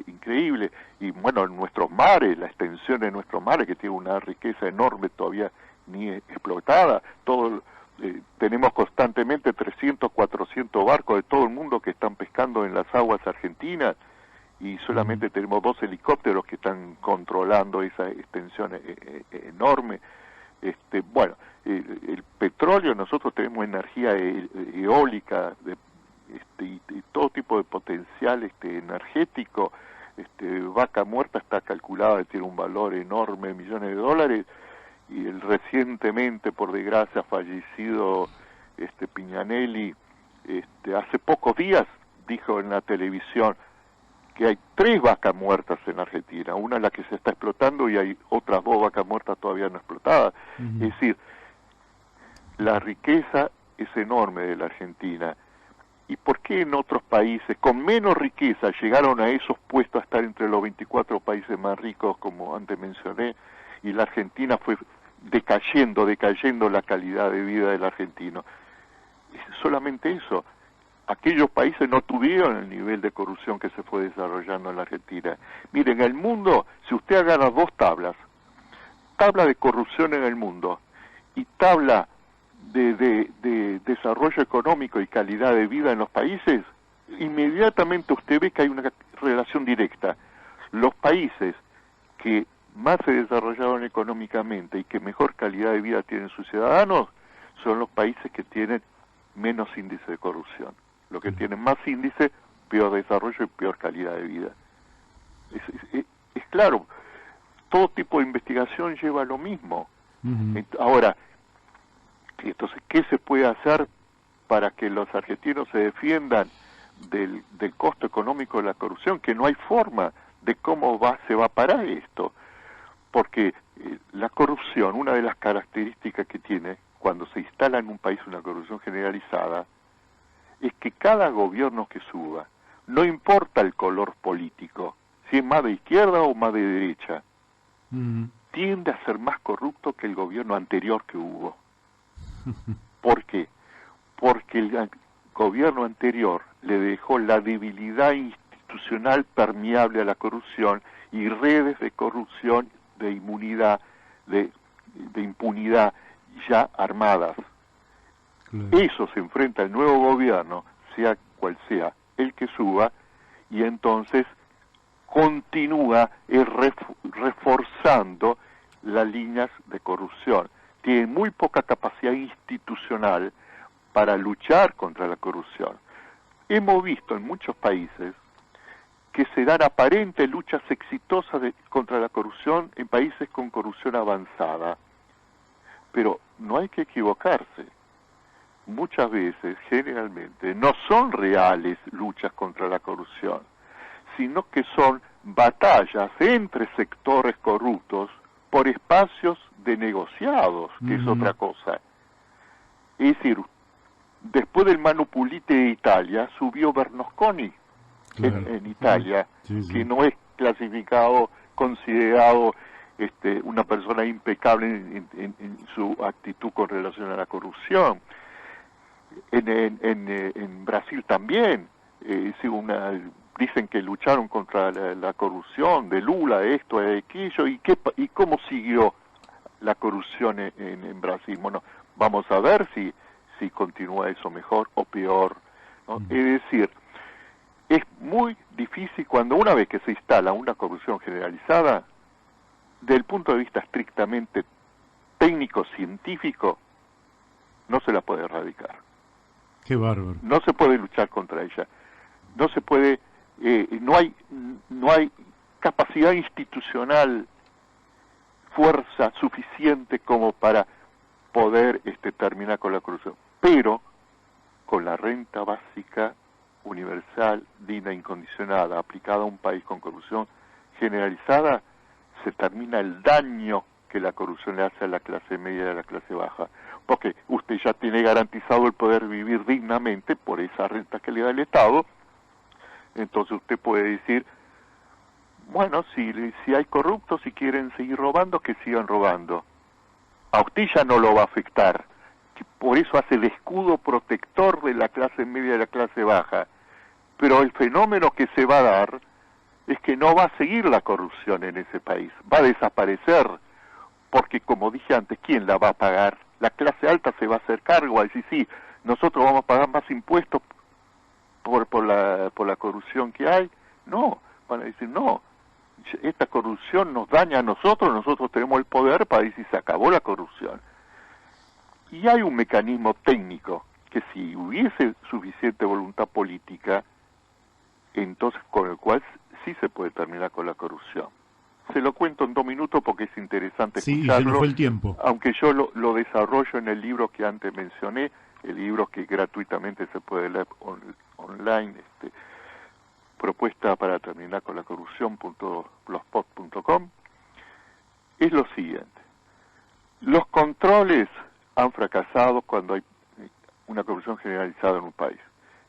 increíble. Y bueno, nuestros mares, la extensión de nuestros mares, que tiene una riqueza enorme todavía ni explotada. Tenemos constantemente 300, 400 barcos de todo el mundo que están pescando en las aguas argentinas, y solamente tenemos 2 helicópteros que están controlando esa extensión enorme. Bueno, el petróleo, nosotros tenemos energía eólica y todo tipo de potencial energético. Vaca Muerta está calculada que tiene un valor enorme, millones de dólares, y el recientemente, por desgracia, fallecido Piñanelli, hace pocos días dijo en la televisión que hay 3 vacas muertas en Argentina, una es la que se está explotando y hay otras 2 vacas muertas todavía no explotadas. Es decir, la riqueza es enorme de la Argentina. ¿Y por qué en otros países con menos riqueza llegaron a esos puestos a estar entre los 24 países más ricos, como antes mencioné, y la Argentina fue decayendo la calidad de vida del argentino? Es solamente eso. Aquellos países no tuvieron el nivel de corrupción que se fue desarrollando en la Argentina. Miren, en el mundo, si usted agarra 2 tablas, tabla de corrupción en el mundo y tabla de desarrollo económico y calidad de vida en los países, inmediatamente usted ve que hay una relación directa. Los países que más se desarrollaron económicamente y que mejor calidad de vida tienen sus ciudadanos son los países que tienen menos índice de corrupción. Los que tienen más índice, peor desarrollo y peor calidad de vida. Es claro, todo tipo de investigación lleva a lo mismo. Ahora, entonces, ¿qué se puede hacer para que los argentinos se defiendan del costo económico de la corrupción? Que no hay forma de cómo se va a parar esto. Porque la corrupción, una de las características que tiene cuando se instala en un país una corrupción generalizada, es que cada gobierno que suba, no importa el color político, si es más de izquierda o más de derecha, tiende a ser más corrupto que el gobierno anterior que hubo. ¿Por qué? Porque el gobierno anterior le dejó la debilidad institucional permeable a la corrupción y redes de corrupción, de inmunidad, de impunidad ya armadas. Eso se enfrenta al nuevo gobierno, sea cual sea el que suba, y entonces continúa reforzando las líneas de corrupción. Tiene muy poca capacidad institucional para luchar contra la corrupción. Hemos visto en muchos países que se dan aparentes luchas exitosas contra la corrupción en países con corrupción avanzada. Pero no hay que equivocarse. Muchas veces, generalmente, no son reales luchas contra la corrupción, sino que son batallas entre sectores corruptos por espacios de negociados, que es otra cosa. Es decir, después del Manu Pulite de Italia, subió Berlusconi en Italia, que no es considerado una persona impecable en su actitud con relación a la corrupción. En Brasil también, dicen que lucharon contra la corrupción de Lula, esto, aquello, y cómo siguió la corrupción en Brasil. Bueno, vamos a ver si continúa eso mejor o peor, ¿no? Es decir, es muy difícil cuando una vez que se instala una corrupción generalizada, desde el punto de vista estrictamente técnico-científico, no se la puede erradicar. Qué bárbaro. No se puede luchar contra ella. No se puede, no hay capacidad institucional, fuerza suficiente como para poder terminar con la corrupción. Pero con la renta básica universal, digna, incondicionada, aplicada a un país con corrupción generalizada, se termina el daño que la corrupción le hace a la clase media y a la clase baja, porque usted ya tiene garantizado el poder vivir dignamente por esa renta que le da el Estado. Entonces usted puede decir, bueno, si hay corruptos, si quieren seguir robando, que sigan robando. A usted ya no lo va a afectar, por eso hace el escudo protector de la clase media y la clase baja. Pero el fenómeno que se va a dar es que no va a seguir la corrupción en ese país, va a desaparecer, porque como dije antes, ¿quién la va a pagar? La clase alta se va a hacer cargo, va a decir, sí, nosotros vamos a pagar más impuestos por la corrupción que hay. No, van a decir, no, esta corrupción nos daña a nosotros tenemos el poder para decir, se acabó la corrupción. Y hay un mecanismo técnico que si hubiese suficiente voluntad política, entonces con el cual sí se puede terminar con la corrupción. Se lo cuento en 2 minutos porque es interesante escucharlo. Sí, se nos fue el tiempo. Aunque yo lo desarrollo en el libro que antes mencioné, el libro que gratuitamente se puede leer online, propuesta para terminar con la corrupción.blogspot.com, es lo siguiente. Los controles han fracasado cuando hay una corrupción generalizada en un país.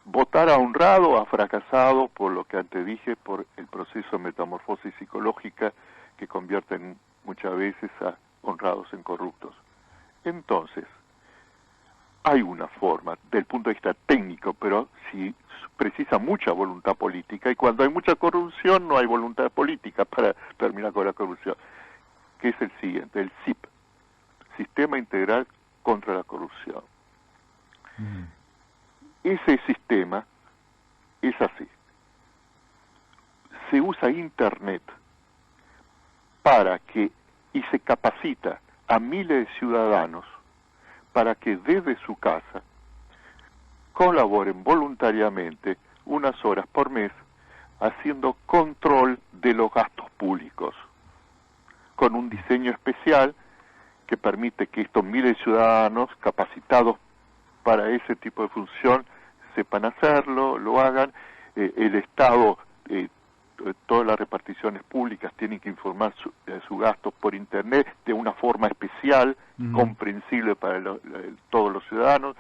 Votar a honrado ha fracasado por lo que antes dije, por el proceso de metamorfosis psicológica que convierten muchas veces a honrados en corruptos. Entonces, hay una forma, del punto de vista técnico, pero si precisa mucha voluntad política, y cuando hay mucha corrupción no hay voluntad política para terminar con la corrupción, que es el siguiente, el SIP, Sistema Integral contra la Corrupción. Ese sistema es así. Se usa Internet y se capacita a miles de ciudadanos para que desde su casa colaboren voluntariamente unas horas por mes haciendo control de los gastos públicos, con un diseño especial que permite que estos miles de ciudadanos capacitados para ese tipo de función sepan hacerlo, lo hagan. El Estado, todas las reparticiones públicas tienen que informar su gasto por Internet de una forma especial, comprensible para todos los ciudadanos.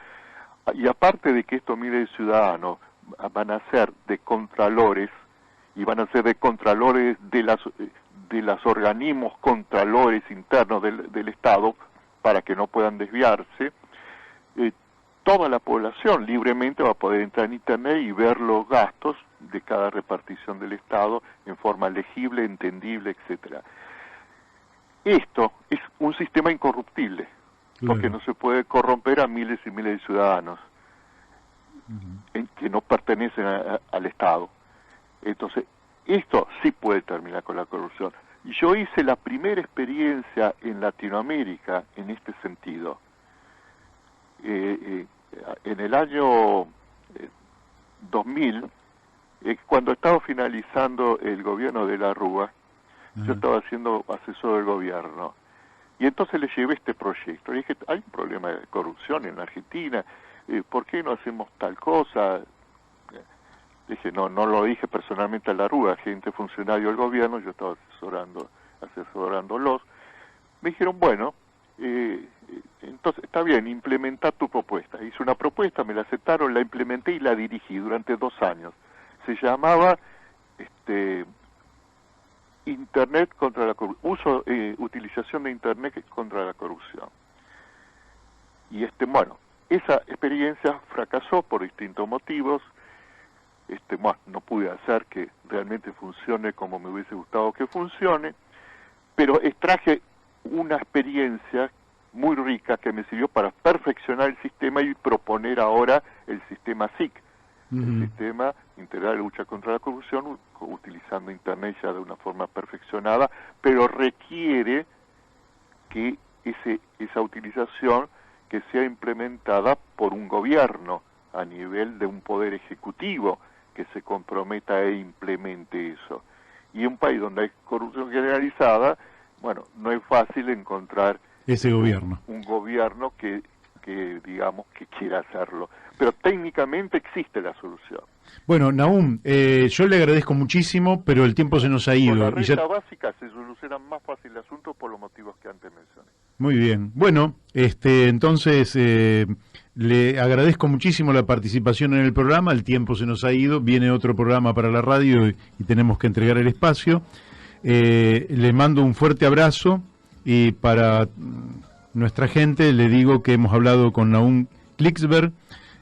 Y aparte de que estos miles de ciudadanos van a ser de contralores, y van a ser de contralores de los organismos contralores internos del Estado, para que no puedan desviarse, toda la población libremente va a poder entrar en Internet y ver los gastos de cada repartición del Estado en forma legible, entendible, etcétera. Esto es un sistema incorruptible, porque no se puede corromper a miles y miles de ciudadanos que no pertenecen al Estado. Entonces, esto sí puede terminar con la corrupción. Yo hice la primera experiencia en Latinoamérica en este sentido. En el año 2000, cuando estaba finalizando el gobierno de la Rúa, yo estaba siendo asesor del gobierno. Y entonces le llevé este proyecto. Le dije, hay un problema de corrupción en la Argentina, ¿por qué no hacemos tal cosa? Dije, no lo dije personalmente a la Rúa, gente funcionario del gobierno, yo estaba asesorándolos. Me dijeron, bueno, entonces está bien, implementa tu propuesta. Hice una propuesta, me la aceptaron, la implementé y la dirigí durante 2 años. Se llamaba Internet contra la corrupción, utilización de Internet contra la corrupción. Y bueno, esa experiencia fracasó por distintos motivos. No pude hacer que realmente funcione como me hubiese gustado que funcione, pero extraje una experiencia muy rica que me sirvió para perfeccionar el sistema y proponer ahora el sistema SIC, el Sistema Integral de Lucha contra la Corrupción, utilizando Internet ya de una forma perfeccionada, pero requiere que esa utilización que sea implementada por un gobierno a nivel de un poder ejecutivo que se comprometa e implemente eso. Y en un país donde hay corrupción generalizada, bueno, no es fácil encontrar ese gobierno. Un gobierno que que digamos que quiera hacerlo. Pero técnicamente existe la solución. Bueno, Nahum, yo le agradezco muchísimo, pero el tiempo se nos ha ido. Con la renta básica se soluciona más fácil el asunto por los motivos que antes mencioné. Muy bien. Bueno, entonces le agradezco muchísimo la participación en el programa. El tiempo se nos ha ido. Viene otro programa para la radio y tenemos que entregar el espacio. Le mando un fuerte abrazo y para nuestra gente le digo que hemos hablado con Nahum Klicksberg,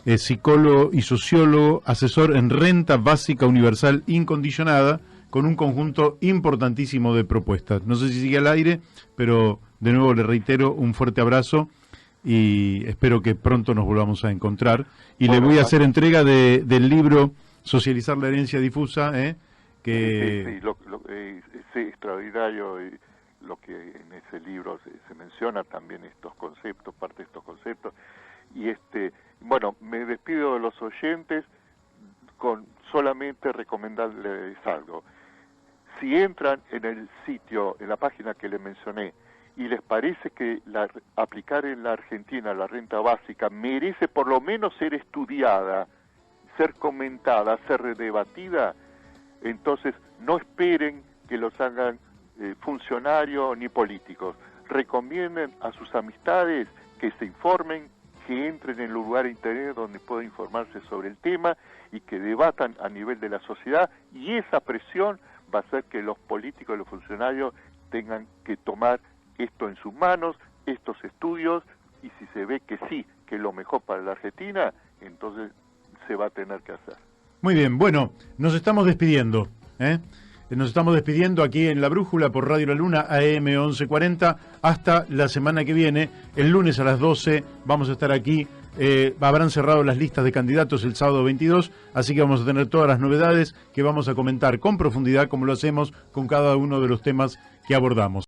psicólogo y sociólogo, asesor en renta básica universal incondicionada, con un conjunto importantísimo de propuestas. No sé si sigue al aire, pero de nuevo le reitero un fuerte abrazo y espero que pronto nos volvamos a encontrar. Y le voy a hacer entrega del libro Socializar la herencia difusa, que... Sí, es extraordinario lo que en ese libro se menciona también estos conceptos, parte de estos conceptos. Y bueno, me despido de los oyentes con solamente recomendarles algo. Si entran en el sitio, en la página que les mencioné, y les parece que aplicar en la Argentina la renta básica merece por lo menos ser estudiada, ser comentada, ser debatida, entonces no esperen que los hagan funcionarios ni políticos. Recomienden a sus amistades que se informen, que entren en el lugar de interés donde puedan informarse sobre el tema y que debatan a nivel de la sociedad, y esa presión va a hacer que los políticos y los funcionarios tengan que tomar esto en sus manos, estos estudios, y si se ve que sí, que es lo mejor para la Argentina, entonces se va a tener que hacer. Muy bien, bueno, nos estamos despidiendo, Nos estamos despidiendo aquí en La Brújula por Radio La Luna AM 1140 hasta la semana que viene. El lunes a las 12 vamos a estar aquí. Habrán cerrado las listas de candidatos el sábado 22, así que vamos a tener todas las novedades que vamos a comentar con profundidad, como lo hacemos con cada uno de los temas que abordamos.